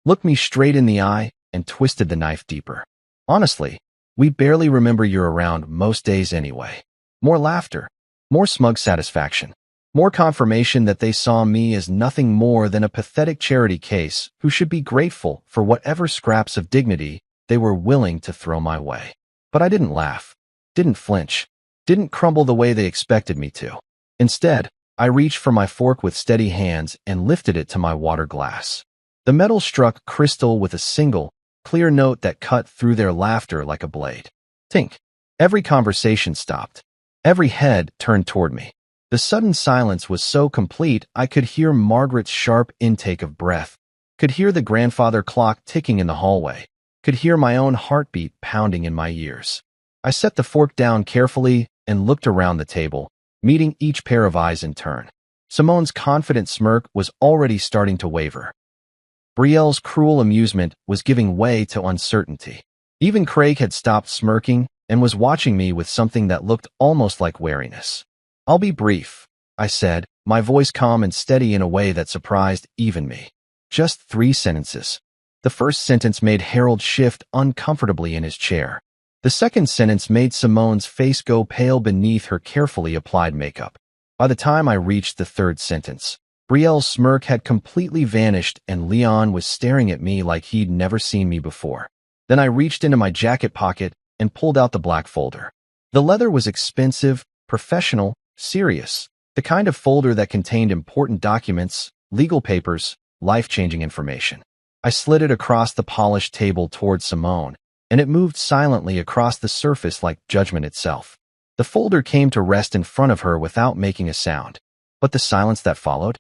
looked me straight in the eye and twisted the knife deeper. "Honestly, we barely remember you're around most days anyway." More laughter, more smug satisfaction, more confirmation that they saw me as nothing more than a pathetic charity case who should be grateful for whatever scraps of dignity they were willing to throw my way. But I didn't laugh, didn't flinch, didn't crumble the way they expected me to. Instead, I reached for my fork with steady hands and lifted it to my water glass. The metal struck crystal with a single, clear note that cut through their laughter like a blade. Tink. Every conversation stopped. Every head turned toward me. The sudden silence was so complete I could hear Margaret's sharp intake of breath, could hear the grandfather clock ticking in the hallway, could hear my own heartbeat pounding in my ears. I set the fork down carefully and looked around the table, meeting each pair of eyes in turn. Simone's confident smirk was already starting to waver. Brielle's cruel amusement was giving way to uncertainty. Even Craig had stopped smirking and was watching me with something that looked almost like wariness. "I'll be brief," I said, my voice calm and steady in a way that surprised even me. "Just 3 sentences." The first sentence made Harold shift uncomfortably in his chair. The second sentence made Simone's face go pale beneath her carefully applied makeup. By the time I reached the third sentence, Brielle's smirk had completely vanished and Leon was staring at me like he'd never seen me before. Then I reached into my jacket pocket and pulled out the black folder. The leather was expensive, professional, serious, the kind of folder that contained important documents, legal papers, life-changing information. I slid it across the polished table toward Simone, and it moved silently across the surface like judgment itself. The folder came to rest in front of her without making a sound. But the silence that followed?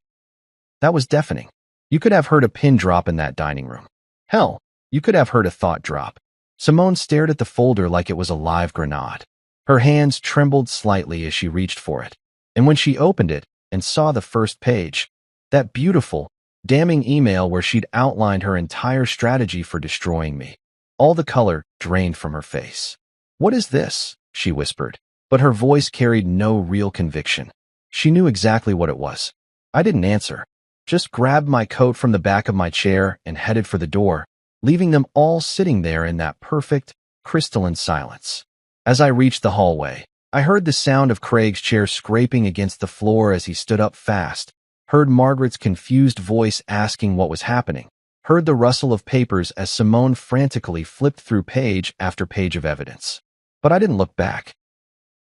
That was deafening. You could have heard a pin drop in that dining room. Hell, you could have heard a thought drop. Simone stared at the folder like it was a live grenade. Her hands trembled slightly as she reached for it. And when she opened it and saw the first page, that beautiful, damning email where she'd outlined her entire strategy for destroying me, all the color drained from her face. "What is this?" she whispered, but her voice carried no real conviction. She knew exactly what it was. I didn't answer, just grabbed my coat from the back of my chair and headed for the door, leaving them all sitting there in that perfect, crystalline silence. As I reached the hallway, I heard the sound of Craig's chair scraping against the floor as he stood up fast, heard Margaret's confused voice asking what was happening, heard the rustle of papers as Simone frantically flipped through page after page of evidence. But I didn't look back.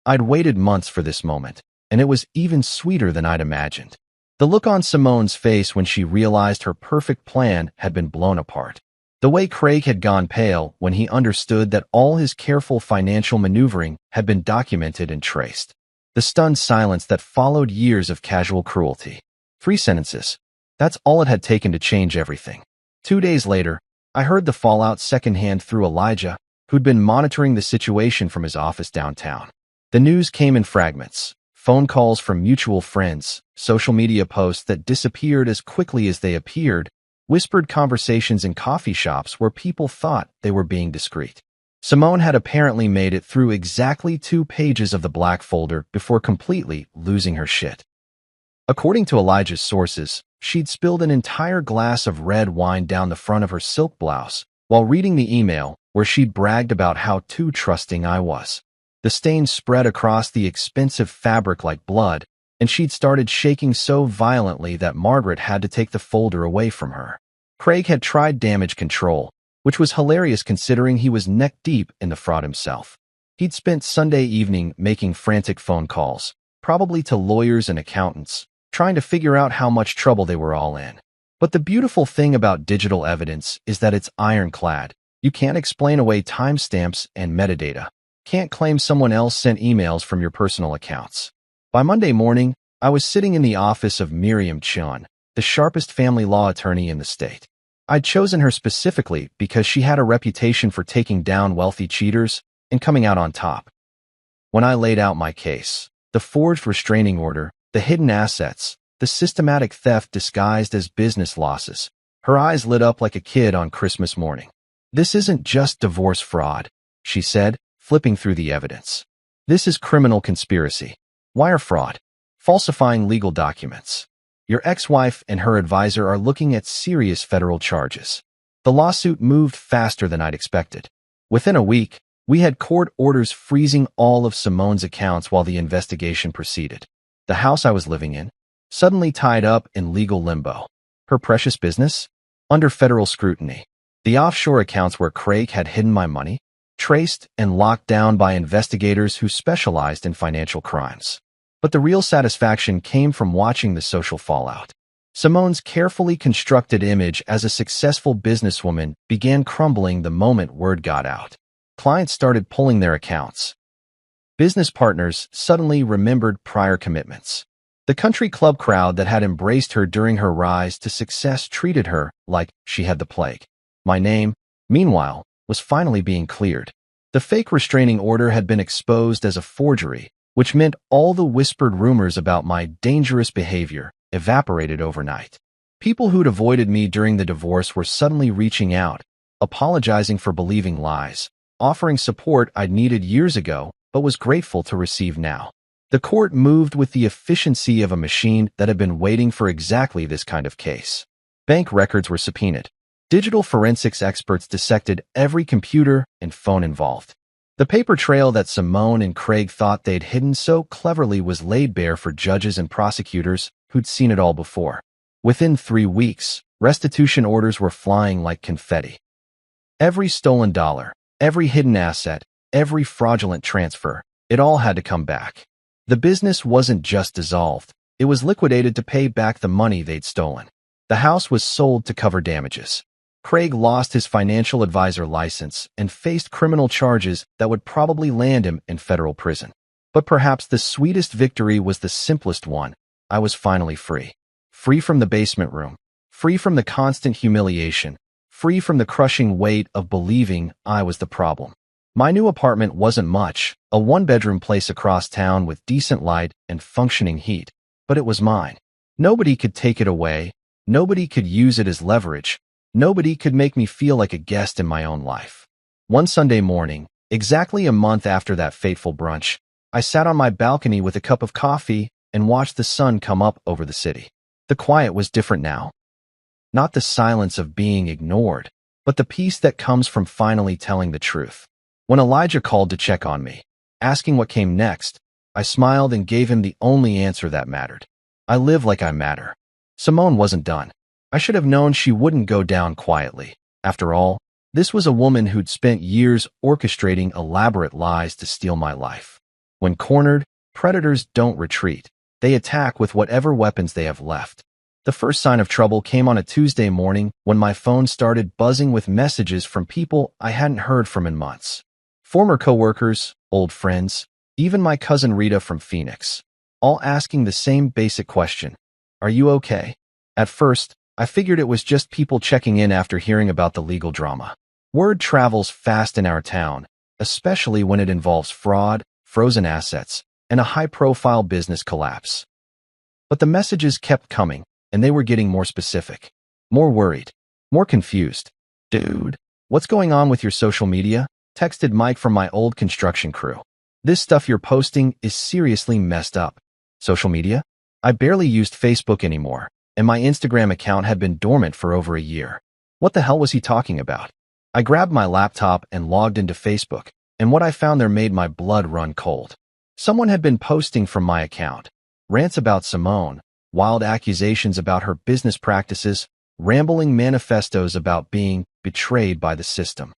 I'd waited months for this moment, and it was even sweeter than I'd imagined. The look on Simone's face when she realized her perfect plan had been blown apart. The way Craig had gone pale when he understood that all his careful financial maneuvering had been documented and traced. The stunned silence that followed years of casual cruelty. 3 sentences. That's all it had taken to change everything. 2 days later, I heard the fallout secondhand through Elijah, who'd been monitoring the situation from his office downtown. The news came in fragments. Phone calls from mutual friends, social media posts that disappeared as quickly as they appeared, whispered conversations in coffee shops where people thought they were being discreet. Simone had apparently made it through exactly 2 pages of the black folder before completely losing her shit. According to Elijah's sources, she'd spilled an entire glass of red wine down the front of her silk blouse while reading the email where she'd bragged about how too trusting I was. The stains spread across the expensive fabric like blood, and she'd started shaking so violently that Margaret had to take the folder away from her. Craig had tried damage control, which was hilarious considering he was neck-deep in the fraud himself. He'd spent Sunday evening making frantic phone calls, probably to lawyers and accountants, trying to figure out how much trouble they were all in. But the beautiful thing about digital evidence is that it's ironclad. You can't explain away timestamps and metadata. Can't claim someone else sent emails from your personal accounts. By Monday morning, I was sitting in the office of Miriam Chun, the sharpest family law attorney in the state. I'd chosen her specifically because she had a reputation for taking down wealthy cheaters and coming out on top. When I laid out my case, the forged restraining order, the hidden assets, the systematic theft disguised as business losses, her eyes lit up like a kid on Christmas morning. "This isn't just divorce fraud," she said, flipping through the evidence. "This is criminal conspiracy, wire fraud, falsifying legal documents. Your ex-wife and her advisor are looking at serious federal charges." The lawsuit moved faster than I'd expected. Within a week, we had court orders freezing all of Simone's accounts while the investigation proceeded. The house I was living in, suddenly tied up in legal limbo. Her precious business, under federal scrutiny. The offshore accounts where Craig had hidden my money, traced and locked down by investigators who specialized in financial crimes. But the real satisfaction came from watching the social fallout. Simone's carefully constructed image as a successful businesswoman began crumbling the moment word got out. Clients started pulling their accounts. Business partners suddenly remembered prior commitments. The country club crowd that had embraced her during her rise to success treated her like she had the plague. My name, meanwhile, was finally being cleared. The fake restraining order had been exposed as a forgery, which meant all the whispered rumors about my dangerous behavior evaporated overnight. People who'd avoided me during the divorce were suddenly reaching out, apologizing for believing lies, offering support I'd needed years ago but was grateful to receive now. The court moved with the efficiency of a machine that had been waiting for exactly this kind of case. Bank records were subpoenaed. Digital forensics experts dissected every computer and phone involved. The paper trail that Simone and Craig thought they'd hidden so cleverly was laid bare for judges and prosecutors who'd seen it all before. Within 3 weeks, restitution orders were flying like confetti. Every stolen dollar, every hidden asset, every fraudulent transfer, it all had to come back. The business wasn't just dissolved, it was liquidated to pay back the money they'd stolen. The house was sold to cover damages. Craig lost his financial advisor license and faced criminal charges that would probably land him in federal prison. But perhaps the sweetest victory was the simplest one. I was finally free. Free from the basement room. Free from the constant humiliation. Free from the crushing weight of believing I was the problem. My new apartment wasn't much, a one-bedroom place across town with decent light and functioning heat. But it was mine. Nobody could take it away. Nobody could use it as leverage. Nobody could make me feel like a guest in my own life. One Sunday morning, exactly a month after that fateful brunch, I sat on my balcony with a cup of coffee and watched the sun come up over the city. The quiet was different now. Not the silence of being ignored, but the peace that comes from finally telling the truth. When Elijah called to check on me, asking what came next, I smiled and gave him the only answer that mattered. I live like I matter. Simone wasn't done. I should have known she wouldn't go down quietly. After all, this was a woman who'd spent years orchestrating elaborate lies to steal my life. When cornered, predators don't retreat. They attack with whatever weapons they have left. The first sign of trouble came on a Tuesday morning when my phone started buzzing with messages from people I hadn't heard from in months. Former coworkers, old friends, even my cousin Rita from Phoenix, all asking the same basic question. Are you okay? At first, I figured it was just people checking in after hearing about the legal drama. Word travels fast in our town, especially when it involves fraud, frozen assets, and a high-profile business collapse. But the messages kept coming, and they were getting more specific, more worried, more confused. "Dude, what's going on with your social media?" texted Mike from my old construction crew. "This stuff you're posting is seriously messed up." "Social media? I barely used Facebook anymore, and my Instagram account had been dormant for over a year. What the hell was he talking about? I grabbed my laptop and logged into Facebook, and what I found there made my blood run cold. Someone had been posting from my account. Rants about Simone, wild accusations about her business practices, rambling manifestos about being betrayed by the system.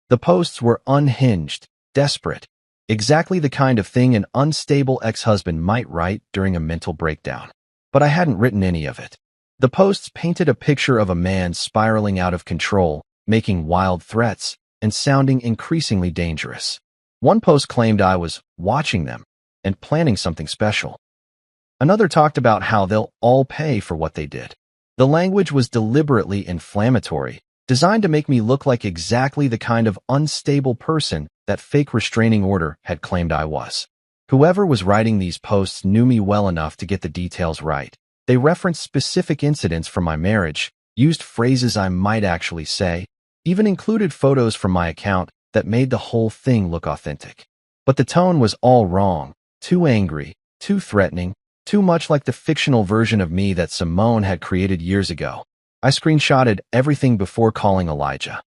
The posts were unhinged, desperate, exactly the kind of thing an unstable ex-husband might write during a mental breakdown. But I hadn't written any of it. The posts painted a picture of a man spiraling out of control, making wild threats, and sounding increasingly dangerous. One post claimed I was watching them and planning something special. Another talked about how they'll all pay for what they did. The language was deliberately inflammatory, designed to make me look like exactly the kind of unstable person that fake restraining order had claimed I was. Whoever was writing these posts knew me well enough to get the details right. They referenced specific incidents from my marriage, used phrases I might actually say, even included photos from my account that made the whole thing look authentic. But the tone was all wrong, too angry, too threatening, too much like the fictional version of me that Simone had created years ago. I screenshotted everything before calling Elijah.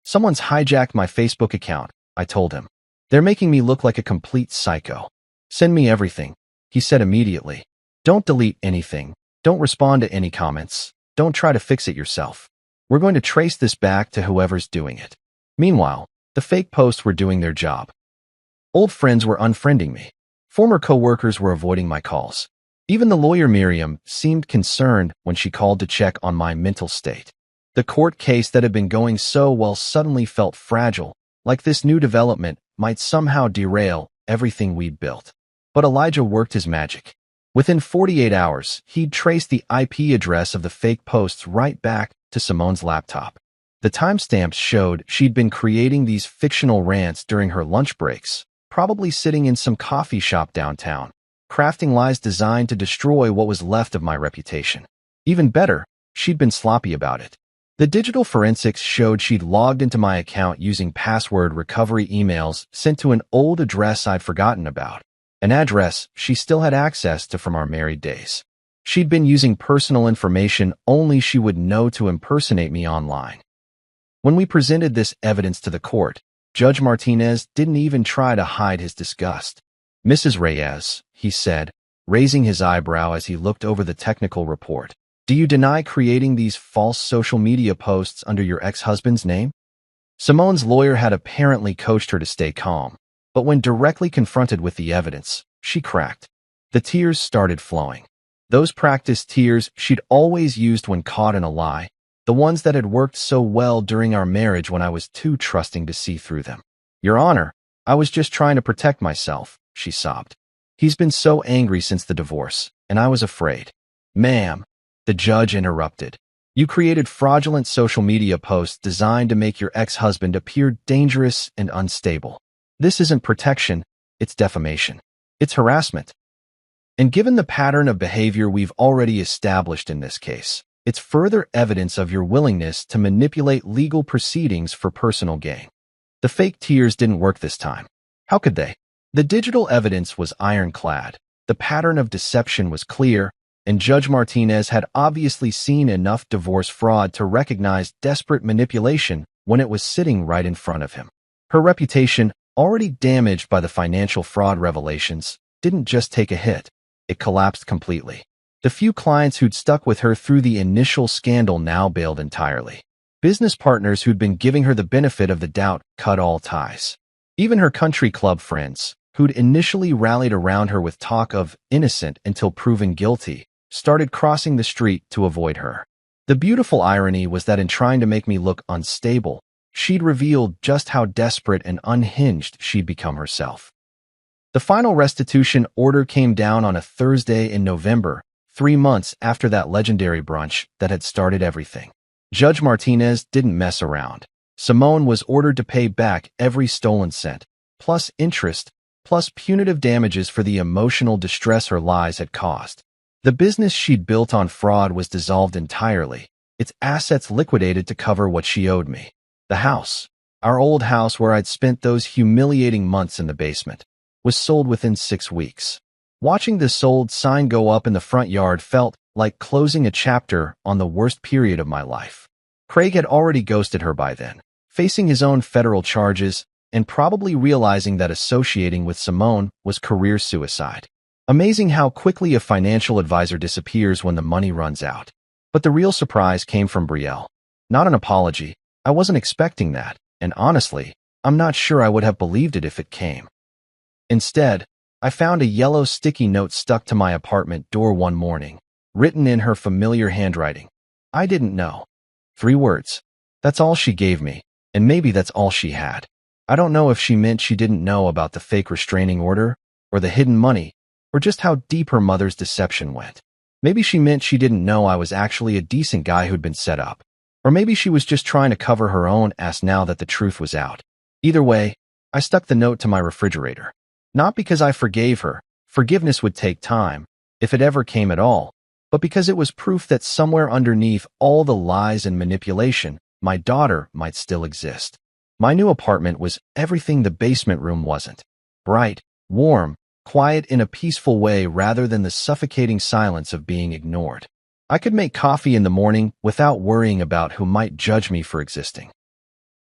Someone's hijacked my Facebook account, I told him. They're making me look like a complete psycho. Send me everything, he said immediately. Don't delete anything. Don't respond to any comments. Don't try to fix it yourself. We're going to trace this back to whoever's doing it. Meanwhile, the fake posts were doing their job. Old friends were unfriending me. Former co-workers were avoiding my calls. Even the lawyer Miriam seemed concerned when she called to check on my mental state. The court case that had been going so well suddenly felt fragile, like this new development might somehow derail everything we'd built. But Elijah worked his magic. Within 48 hours, he'd traced the IP address of the fake posts right back to Simone's laptop. The timestamps showed she'd been creating these fictional rants during her lunch breaks, probably sitting in some coffee shop downtown, crafting lies designed to destroy what was left of my reputation. Even better, she'd been sloppy about it. The digital forensics showed she'd logged into my account using password recovery emails sent to an old address I'd forgotten about, an address she still had access to from our married days. She'd been using personal information only she would know to impersonate me online. When we presented this evidence to the court, Judge Martinez didn't even try to hide his disgust. "Mrs. Reyes," he said, raising his eyebrow as he looked over the technical report, "do you deny creating these false social media posts under your ex-husband's name?" Simone's lawyer had apparently coached her to stay calm, but when directly confronted with the evidence, she cracked. The tears started flowing. Those practiced tears she'd always used when caught in a lie, the ones that had worked so well during our marriage when I was too trusting to see through them. "Your Honor, I was just trying to protect myself," she sobbed. "He's been so angry since the divorce, and I was afraid." "Ma'am," the judge interrupted, "you created fraudulent social media posts designed to make your ex-husband appear dangerous and unstable. This isn't protection, it's defamation. It's harassment. And given the pattern of behavior we've already established in this case, it's further evidence of your willingness to manipulate legal proceedings for personal gain." The fake tears didn't work this time. How could they? The digital evidence was ironclad, the pattern of deception was clear, and Judge Martinez had obviously seen enough divorce fraud to recognize desperate manipulation when it was sitting right in front of him. Her reputation, already damaged by the financial fraud revelations, didn't just take a hit. It collapsed completely. The few clients who'd stuck with her through the initial scandal now bailed entirely. Business partners who'd been giving her the benefit of the doubt cut all ties. Even her country club friends, who'd initially rallied around her with talk of innocent until proven guilty, started crossing the street to avoid her. The beautiful irony was that in trying to make me look unstable, she'd revealed just how desperate and unhinged she'd become herself. The final restitution order came down on a Thursday in November, 3 months after that legendary brunch that had started everything. Judge Martinez didn't mess around. Simone was ordered to pay back every stolen cent, plus interest, plus punitive damages for the emotional distress her lies had caused. The business she'd built on fraud was dissolved entirely, its assets liquidated to cover what she owed me. The house, our old house where I'd spent those humiliating months in the basement, was sold within 6 weeks. Watching the sold sign go up in the front yard felt like closing a chapter on the worst period of my life. Craig had already ghosted her by then, facing his own federal charges and probably realizing that associating with Simone was career suicide. Amazing how quickly a financial advisor disappears when the money runs out. But the real surprise came from Brielle. Not an apology. I wasn't expecting that, and honestly, I'm not sure I would have believed it if it came. Instead, I found a yellow sticky note stuck to my apartment door one morning, written in her familiar handwriting. I didn't know. 3 words. That's all she gave me, and maybe that's all she had. I don't know if she meant she didn't know about the fake restraining order, or the hidden money, or just how deep her mother's deception went. Maybe she meant she didn't know I was actually a decent guy who'd been set up. Or maybe she was just trying to cover her own ass now that the truth was out. Either way, I stuck the note to my refrigerator. Not because I forgave her. Forgiveness would take time, if it ever came at all, but because it was proof that somewhere underneath all the lies and manipulation, my daughter might still exist. My new apartment was everything the basement room wasn't. Bright, warm, quiet in a peaceful way rather than the suffocating silence of being ignored. I could make coffee in the morning without worrying about who might judge me for existing.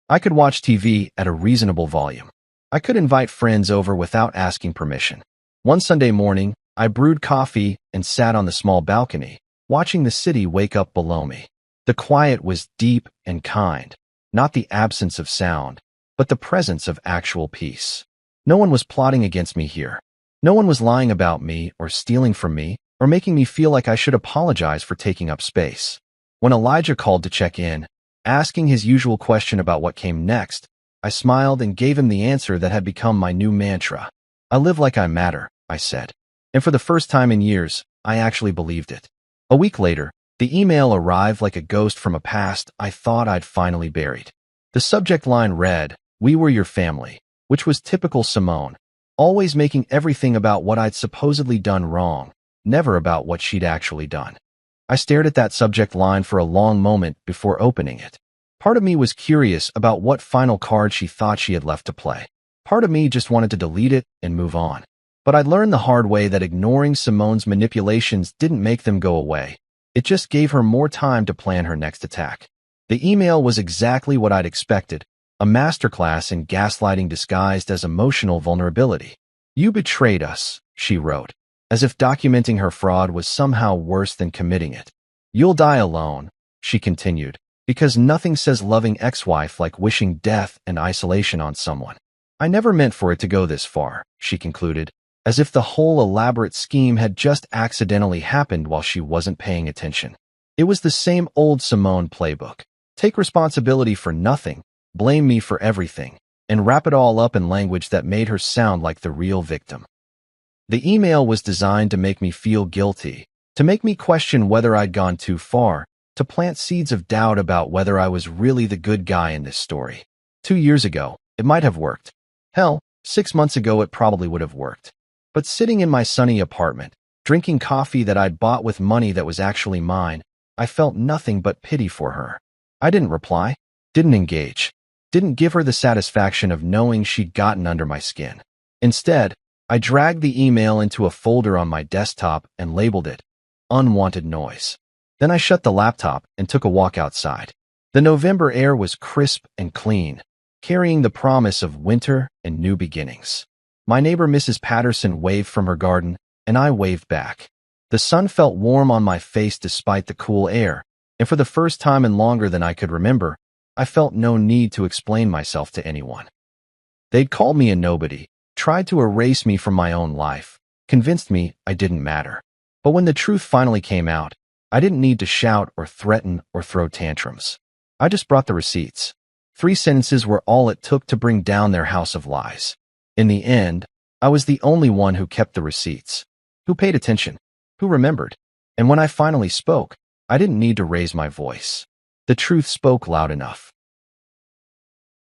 I could watch TV at a reasonable volume. I could invite friends over without asking permission. One Sunday morning, I brewed coffee and sat on the small balcony, watching the city wake up below me. The quiet was deep and kind, not the absence of sound, but the presence of actual peace. No one was plotting against me here. No one was lying about me or stealing from me or making me feel like I should apologize for taking up space. When Elijah called to check in, asking his usual question about what came next, I smiled and gave him the answer that had become my new mantra. I live like I matter, I said. And for the first time in years, I actually believed it. A week later, the email arrived like a ghost from a past I thought I'd finally buried. The subject line read, "We were your family," which was typical Simone, always making everything about what I'd supposedly done wrong, never about what she'd actually done. I stared at that subject line for a long moment before opening it. Part of me was curious about what final card she thought she had left to play. Part of me just wanted to delete it and move on. But I'd learned the hard way that ignoring Simone's manipulations didn't make them go away. It just gave her more time to plan her next attack. The email was exactly what I'd expected, a masterclass in gaslighting disguised as emotional vulnerability. "You betrayed us," she wrote, as if documenting her fraud was somehow worse than committing it. "You'll die alone," she continued, because nothing says loving ex-wife like wishing death and isolation on someone. "I never meant for it to go this far," she concluded, as if the whole elaborate scheme had just accidentally happened while she wasn't paying attention. It was the same old Simone playbook. Take responsibility for nothing, blame me for everything, and wrap it all up in language that made her sound like the real victim. The email was designed to make me feel guilty, to make me question whether I'd gone too far, to plant seeds of doubt about whether I was really the good guy in this story. 2 years ago, it might have worked. Hell, 6 months ago it probably would have worked. But sitting in my sunny apartment, drinking coffee that I'd bought with money that was actually mine, I felt nothing but pity for her. I didn't reply, didn't engage, didn't give her the satisfaction of knowing she'd gotten under my skin. Instead, I dragged the email into a folder on my desktop and labeled it unwanted noise. Then I shut the laptop and took a walk outside. The November air was crisp and clean, carrying the promise of winter and new beginnings. My neighbor Mrs. Patterson waved from her garden, and I waved back. The sun felt warm on my face despite the cool air, and for the first time in longer than I could remember, I felt no need to explain myself to anyone. They'd called me a nobody, tried to erase me from my own life, convinced me I didn't matter. But when the truth finally came out, I didn't need to shout or threaten or throw tantrums. I just brought the receipts. 3 sentences were all it took to bring down their house of lies. In the end, I was the only one who kept the receipts, who paid attention, who remembered. And when I finally spoke, I didn't need to raise my voice. The truth spoke loud enough.